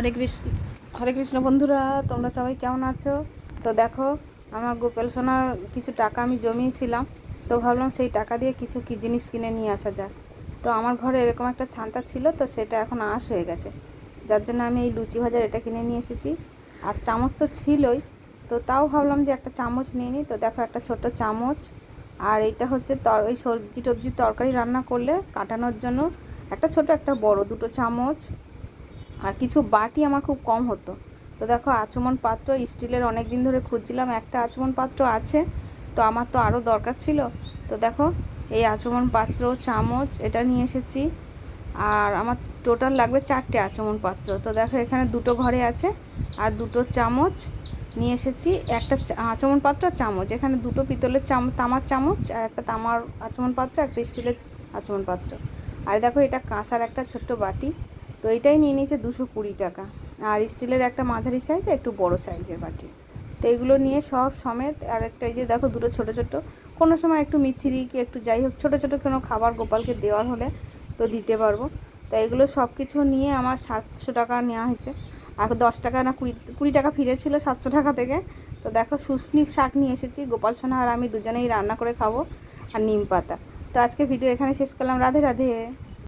হরে কৃষ্ণ। হরে কৃষ্ণ বন্ধুরা, তোমরা সবাই কেমন আছো? তো দেখো, আমার গোপাল সোনার কিছু টাকা আমি জমিয়েছিলাম, তো ভাবলাম সেই টাকা দিয়ে কিছু কি জিনিস কিনে নিয়ে আসা যাক। তো আমার ঘরে এরকম একটা ছান্তা ছিল, তো সেটা এখন আঁশ হয়ে গেছে, যার জন্য আমি এই লুচি ভাজার এটা কিনে নিয়ে এসেছি। আর চামচ তো ছিলই, তো তাও ভাবলাম যে একটা চামচ নিয়ে নিই। তো দেখো, একটা ছোট চামচ। আর এটা হচ্ছে ওই সবজি টবজির তরকারি রান্না করলে কাটানোর জন্য একটা ছোট একটা বড় দুটো চামচ। আর কিছু বাটি আমার খুব কম হতো। তো দেখো, আচমন পাত্র স্টিলের অনেক দিন ধরে খুঁজছিলাম, একটা আচমন পাত্র আছে, তো আমার তো আরও দরকার ছিল। তো দেখো, এই আচমন পাত্র চামচ এটা নিয়ে এসেছি। আর আমার টোটাল লাগবে 4টে আচমন পাত্র। তো দেখো, এখানে দুটো ঘরে আছে, আর দুটো চামচ নিয়ে এসেছি। একটা আচমন পাত্র আর চামচ, এখানে দুটো পিতলের তামার চামচ, আর একটা তামার আচমন পাত্র, একটা স্টিলের আচমন পাত্র। আর দেখো, এটা কাঁসার একটা ছোট্ট বাটি। তো এটাই নিয়ে নিয়েছে 220 টাকা। আর স্টিলের একটা মাঝারি সাইজ, একটু বড় সাইজের বাটি। তো এগুলো নিয়ে সব সমেত, আর একটা এই যে দেখো, দুটো ছোটো ছোটো, কোনো সময় একটু মিছরি কি একটু যাই হোক ছোটো ছোটো কোনো খাবার গোপালকে দেওয়ার হলে তো দিতে পারবো। তো এগুলো সব কিছু নিয়ে আমার 700 টাকা নেওয়া হয়েছে। আর 10 টাকা না কুড়ি কুড়ি টাকা ফিরেছিল 700 টাকা থেকে। তো দেখো, শুশনির শাক নিয়ে এসেছি, গোপাল সোনা আর আমি দুজনেই রান্না করে খাবো, আর নিম পাতা। তো আজকে ভিডিও এখানে শেষ করলাম। রাধে রাধে।